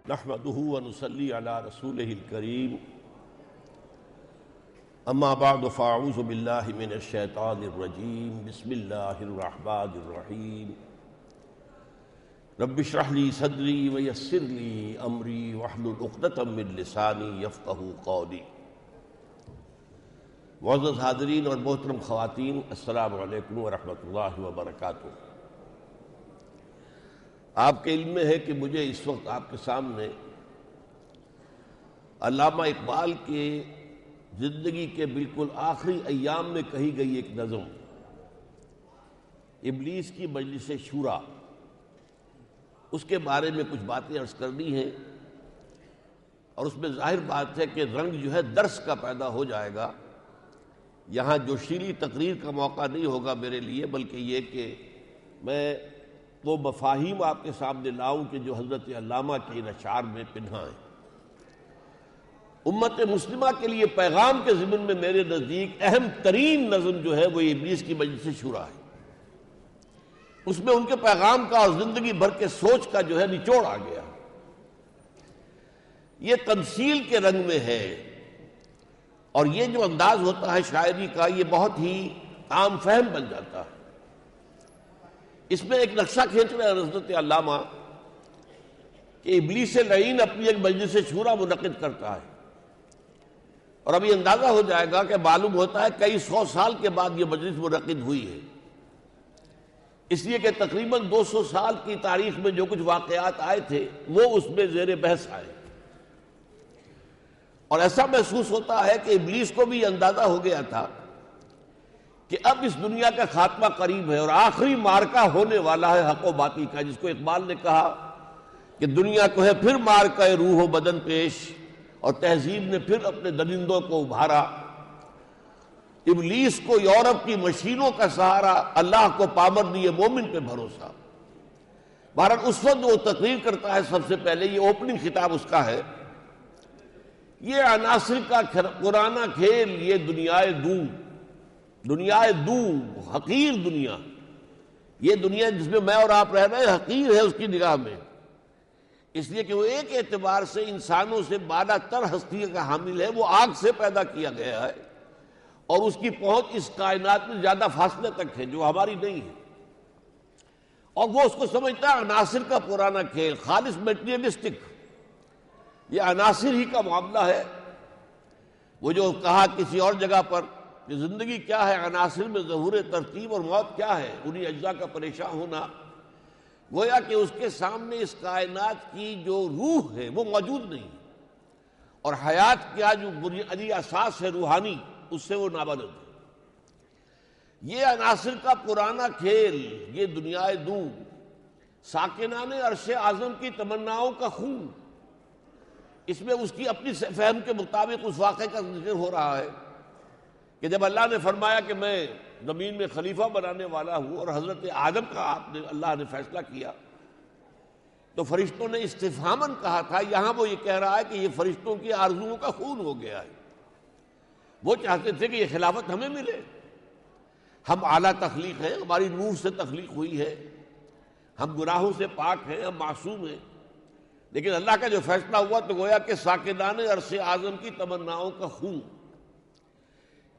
نحمده ونصلي على رسوله الكريم اما بعد فاعوذ بالله من الشیطان الرجیم بسم اللہ الرحمن الرحیم رب اشرح لي صدری ویسر لي امری واحلل عقدۃ من لسانی یفقهوا قولی۔ معزز حاضرین اور محترم خواتین، السلام علیکم ورحمۃ اللہ وبرکاتہ۔ آپ کے علم میں ہے کہ مجھے اس وقت آپ کے سامنے علامہ اقبال کے زندگی کے بالکل آخری ایام میں کہی گئی ایک نظم ابلیس کی مجلس شورا، اس کے بارے میں کچھ باتیں عرض کرنی ہیں، اور اس میں ظاہر بات ہے کہ رنگ جو ہے درس کا پیدا ہو جائے گا۔ یہاں جو شیریں تقریر کا موقع نہیں ہوگا میرے لیے، بلکہ یہ کہ میں وہ مفاہیم آپ کے سامنے لاؤں کہ جو حضرت علامہ کے ان اشعار میں پنہاں ہیں۔ امت مسلمہ کے لیے پیغام کے ضمن میں میرے نزدیک اہم ترین نظم جو ہے وہ ابلیس کی مجلس شورا ہے۔ اس میں ان کے پیغام کا اور زندگی بھر کے سوچ کا جو ہے نچوڑ آ گیا۔ یہ تمثیل کے رنگ میں ہے، اور یہ جو انداز ہوتا ہے شاعری کا، یہ بہت ہی عام فہم بن جاتا ہے۔ اس میں ایک نقشہ کھینچ رہے ہیں حضرت علامہ کہ ابلیس لعین اپنی ایک مجلس شورا منعقد کرتا ہے، اور ابھی اندازہ ہو جائے گا کہ معلوم ہوتا ہے کئی سو سال کے بعد یہ مجلس منعقد ہوئی ہے، اس لیے کہ تقریباً 200 سال کی تاریخ میں جو کچھ واقعات آئے تھے وہ اس میں زیر بحث آئے، اور ایسا محسوس ہوتا ہے کہ ابلیس کو بھی یہ اندازہ ہو گیا تھا کہ اب اس دنیا کا خاتمہ قریب ہے، اور آخری مارکہ ہونے والا ہے حق و باطل کا، جس کو اقبال نے کہا کہ دنیا کو ہے پھر مارکہ روح و بدن پیش، اور تہذیب نے پھر اپنے درندوں کو ابھارا۔ ابلیس کو یورپ کی مشینوں کا سہارا، اللہ کو پامرد مومن پہ بھروسہ۔ بہرحال اس وقت وہ تقریر کرتا ہے، سب سے پہلے یہ اوپننگ خطاب اس کا ہے، یہ عناصر کا پرانا کھیل، یہ دنیائے دوں حقیر دنیا، یہ دنیا جس میں میں اور آپ رہ رہے ہیں حقیر ہے اس کی نگاہ میں، اس لیے کہ وہ ایک اعتبار سے انسانوں سے بالا تر ہستی کا حامل ہے، وہ آگ سے پیدا کیا گیا ہے، اور اس کی پہنچ اس کائنات میں زیادہ فاصلے تک ہے جو ہماری نہیں ہے، اور وہ اس کو سمجھتا ہے عناصر کا پرانا کھیل، خالص میٹیریلسٹک، یہ عناصر ہی کا معاملہ ہے۔ وہ جو کہا کسی اور جگہ پر کہ زندگی کیا ہے، عناصر میں ظہور ترتیب، اور موت کیا ہے، انہی اجزاء کا پریشان ہونا، گویا کہ اس کے سامنے اس کائنات کی جو روح ہے وہ موجود نہیں، اور حیات کا جو بنیادی اساس ہے روحانی، اس سے وہ نابلد ہے۔ یہ عناصر کا پرانا کھیل، یہ دنیائے دوں، ساکنان عرش اعظم کی تمناؤں کا خون، اس میں اس کی اپنی فہم کے مطابق اس واقعے کا ذکر ہو رہا ہے کہ جب اللہ نے فرمایا کہ میں زمین میں خلیفہ بنانے والا ہوں، اور حضرت آدم کا اللہ نے فیصلہ کیا، تو فرشتوں نے استفہاماً کہا تھا، یہاں وہ یہ کہہ رہا ہے کہ یہ فرشتوں کی آرزوؤں کا خون ہو گیا ہے۔ وہ چاہتے تھے کہ یہ خلافت ہمیں ملے، ہم اعلیٰ تخلیق ہیں، ہماری نور سے تخلیق ہوئی ہے، ہم گناہوں سے پاک ہیں، ہم معصوم ہیں، لیکن اللہ کا جو فیصلہ ہوا تو گویا کہ ساکنان عرش اعظم کی تمناؤں کا خون،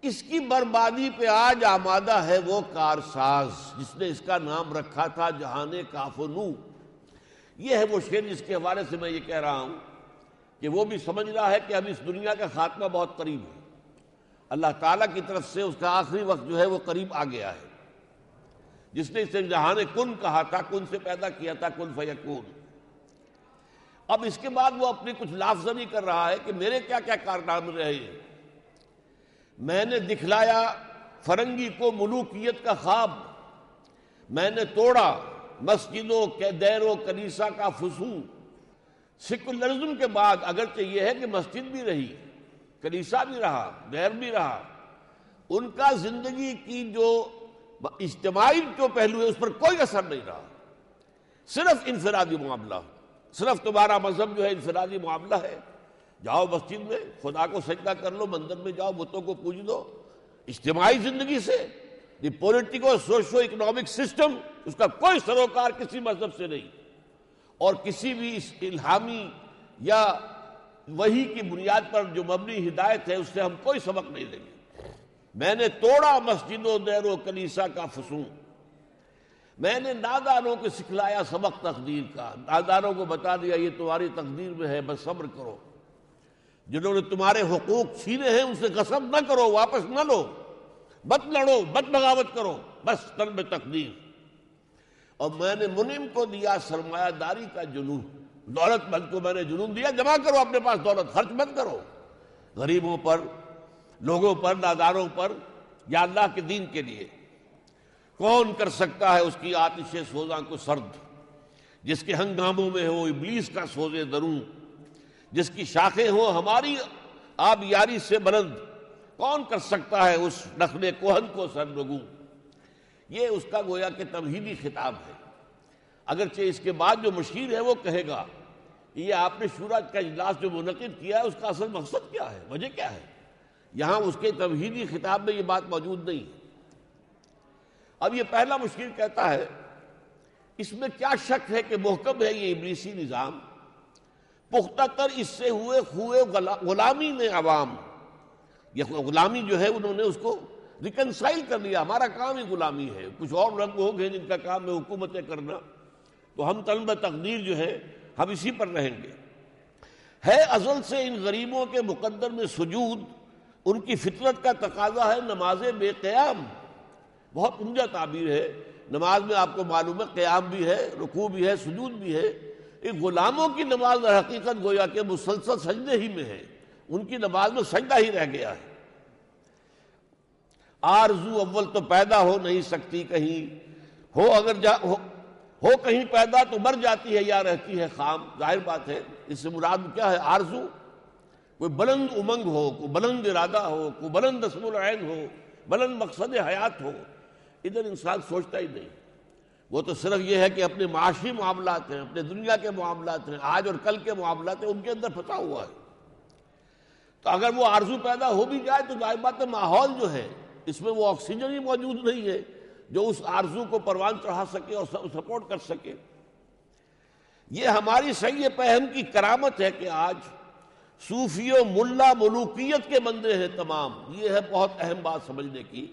اس کی بربادی پہ آج آمادہ ہے وہ کارساز جس نے اس کا نام رکھا تھا جہان کاف و نور۔ یہ ہے وہ شعر جس کے حوالے سے میں یہ کہہ رہا ہوں کہ وہ بھی سمجھ رہا ہے کہ اب اس دنیا کا خاتمہ بہت قریب ہے، اللہ تعالیٰ کی طرف سے اس کا آخری وقت جو ہے وہ قریب آ گیا ہے، جس نے اسے جہان کن کہا تھا، کن سے پیدا کیا تھا، کن فیکون۔ اب اس کے بعد وہ اپنی کچھ لافزنی کر رہا ہے کہ میرے کیا کیا کارنامے رہے ہیں۔ میں نے دکھلایا فرنگی کو ملوکیت کا خواب، میں نے توڑا مسجدوں کے دیر و کنیسہ کا فسون۔ سیکولرزم کے بعد اگرچہ یہ ہے کہ مسجد بھی رہی، کنیسہ بھی رہا، دیر بھی رہا، ان کا زندگی کی جو اجتماعی جو پہلو ہے اس پر کوئی اثر نہیں رہا، صرف انفرادی معاملہ، صرف تمہارا مذہب جو ہے انفرادی معاملہ ہے، جاؤ مسجد میں خدا کو سجدہ کر لو، مندر میں جاؤ بتوں کو پوج دو۔ اجتماعی زندگی سے دی پولیٹیکو سوشو اکنامک سسٹم، اس کا کوئی سروکار کسی مذہب سے نہیں، اور کسی بھی اس الہامی یا وحی کی بنیاد پر جو مبنی ہدایت ہے اس سے ہم کوئی سبق نہیں لیں گے۔ میں نے توڑا مسجد و دیر و کلیسا کا فسون، میں نے نادانوں کو سکھلایا سبق تقدیر کا، نادانوں کو بتا دیا یہ تمہاری تقدیر میں ہے، بس صبر کرو، جنہوں نے تمہارے حقوق چھینے ہیں ان سے غصب نہ کرو، واپس نہ لو، مت لڑو، مت بغاوت کرو، بس طلب تقدیر۔ اور میں نے منعم کو دیا سرمایہ داری کا جنون، دولت مند کو میں نے جنون دیا، جمع کرو اپنے پاس دولت، خرچ مت کرو غریبوں پر، لوگوں پر، ناداروں پر، یا اللہ کے دین کے لیے۔ کون کر سکتا ہے اس کی آتش سوزاں کو سرد، جس کے ہنگاموں میں ہو ابلیس کا سوز دروں، جس کی شاخیں ہوں ہماری آب یاری سے بلند، کون کر سکتا ہے اس نخل کوہن کو سرنگوں۔ یہ اس کا گویا کہ تمہیدی خطاب ہے، اگرچہ اس کے بعد جو مشیر ہے وہ کہے گا یہ آپ نے شورا کا اجلاس جو منعقد کیا ہے اس کا اصل مقصد کیا ہے، وجہ کیا ہے؟ یہاں اس کے تمہیدی خطاب میں یہ بات موجود نہیں ہے۔ اب یہ پہلا مشکل کہتا ہے اس میں کیا شک ہے کہ محکم ہے یہ ابلیسی نظام، پختہ تر اس سے ہوئے غلامی میں عوام، یہ غلامی جو ہے انہوں نے اس کو ریکنسائل کر لیا، ہمارا کام ہی غلامی ہے، کچھ اور رنگ ہو گئے جن کا کام ہے حکومتیں کرنا، تو ہم طلب تقدیر جو ہے ہم اسی پر رہیں گے۔ ہے ازل سے ان غریبوں کے مقدر میں سجود، ان کی فطرت کا تقاضا ہے نماز بے قیام۔ بہت عمدہ تعبیر ہے، نماز میں آپ کو معلوم ہے قیام بھی ہے، رکوع بھی ہے، سجود بھی ہے۔ ایک غلاموں کی نماز در حقیقت گویا کہ مسلسل سجدے ہی میں ہے، ان کی نماز میں سجدہ ہی رہ گیا ہے۔ آرزو اول تو پیدا ہو نہیں سکتی کہیں، ہو اگر ہو کہیں پیدا تو مر جاتی ہے یا رہتی ہے خام۔ ظاہر بات ہے اس سے مراد کیا ہے؟ آرزو، کوئی بلند امنگ ہو، کوئی بلند ارادہ ہو، کوئی بلند اسم العین ہو، بلند مقصد حیات ہو، ادھر انسان سوچتا ہی نہیں، وہ تو صرف یہ ہے کہ اپنے معاشی معاملات ہیں، اپنے دنیا کے معاملات ہیں، آج اور کل کے معاملات ہیں، ان کے اندر پھنسا ہوا ہے۔ تو اگر وہ آرزو پیدا ہو بھی جائے تو ظاہر بات ہے ماحول جو ہے اس میں وہ آکسیجن ہی موجود نہیں ہے جو اس آرزو کو پروان چڑھا سکے اور سپورٹ کر سکے۔ یہ ہماری سعی پہم کی کرامت ہے کہ آج صوفی و ملا ملوکیت کے بندے ہیں تمام۔ یہ ہے بہت اہم بات سمجھنے کی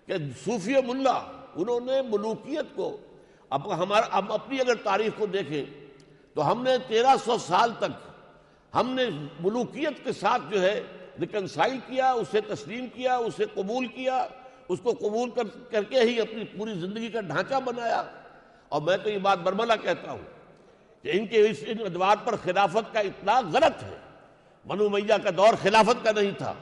کہ صوفی و ملا انہوں نے ملوکیت کو اب اپنی اگر تاریخ کو دیکھیں تو ہم نے 1300 سال تک ہم نے ملوکیت کے ساتھ جو ہے ریکنسائل کیا، اسے تسلیم کیا، اسے قبول کیا، اس کو قبول کر کے ہی اپنی پوری زندگی کا ڈھانچہ بنایا۔ اور میں تو یہ بات برملا کہتا ہوں کہ ان کے اس ادوار پر خلافت کا اطلاق غلط ہے۔ بنو امیہ کا دور خلافت کا نہیں تھا،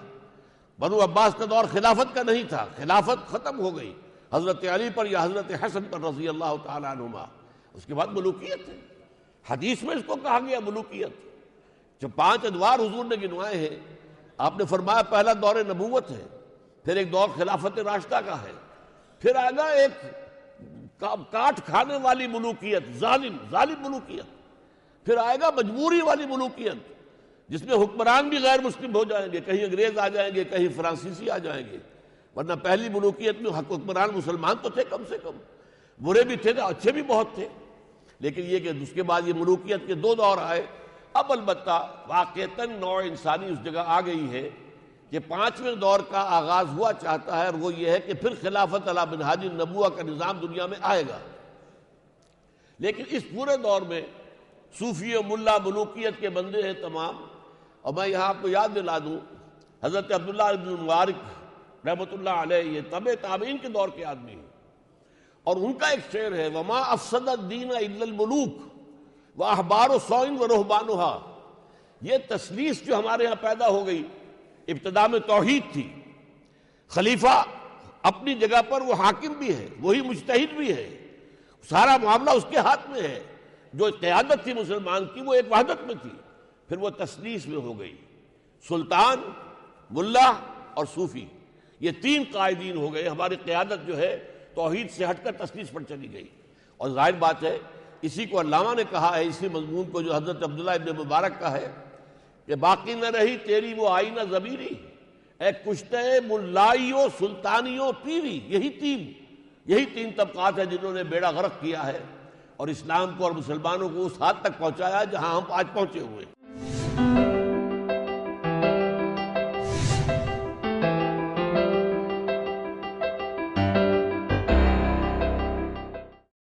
بنو عباس کا دور خلافت کا نہیں تھا، خلافت ختم ہو گئی حضرت علی پر یا حضرت حسن پر رضی اللہ تعالیٰ عنہما۔ اس کے بعد ملوکیت ہے، حدیث میں اس کو کہا گیا ملوکیت۔ جو 5 ادوار حضور نے گنوائے ہیں، آپ نے فرمایا پہلا دور نبوت ہے، پھر ایک دور خلافت راشدہ کا ہے، پھر آئے گا ایک کاٹ کھانے والی ملوکیت، ظالم ملوکیت، پھر آئے گا مجبوری والی ملوکیت جس میں حکمران بھی غیر مسلم ہو جائیں گے، کہیں انگریز آ جائیں گے، کہیں فرانسیسی آ جائیں گے، ورنہ پہلی ملوکیت میں حکمران مسلمان تو تھے، کم سے کم برے بھی تھے، اچھے بھی بہت تھے۔ لیکن یہ کہ اس کے بعد یہ ملوکیت کے 2 دور آئے۔ اب البتہ واقعتاً نوع انسانی اس جگہ آ گئی ہے کہ 5ویں دور کا آغاز ہوا چاہتا ہے، اور وہ یہ ہے کہ پھر خلافت علی منہاج النبوہ کا نظام دنیا میں آئے گا۔ لیکن اس پورے دور میں صوفی و ملا ملوکیت کے بندے ہیں تمام۔ اور میں یہاں آپ کو یاد دلا دوں، حضرت عبداللہ ابن مبارک رحمۃ اللہ علیہ یہ تبع تابعین کے دور کے آدمی ہیں، اور ان کا ایک شعر ہے وما افسد الدین الا الملوک واحبار سوء ورہبانها۔ یہ تثلیث جو ہمارے ہاں پیدا ہو گئی، ابتدا میں توحید تھی، خلیفہ اپنی جگہ پر وہ حاکم بھی ہے، وہی مجتہد بھی ہے، سارا معاملہ اس کے ہاتھ میں ہے، جو قیادت تھی مسلمان کی وہ ایک وحدت میں تھی، پھر وہ تثلیث میں ہو گئی، سلطان، ملا اور صوفی، یہ 3 قائدین ہو گئے، ہماری قیادت جو ہے توحید سے ہٹ کر تثلیث پر چلی گئی۔ اور ظاہر بات ہے اسی کو علامہ نے کہا ہے، اسی مضمون کو جو حضرت عبداللہ ابن مبارک کا ہے کہ باقی نہ رہی تیری وہ آئینہ ضمیری، اے کشتے ملائیوں سلطانیوں پیری۔ یہی تین طبقات ہیں جنہوں نے بیڑا غرق کیا ہے، اور اسلام کو اور مسلمانوں کو اس حد تک پہنچایا جہاں ہم آج پہنچے ہوئے ہیں۔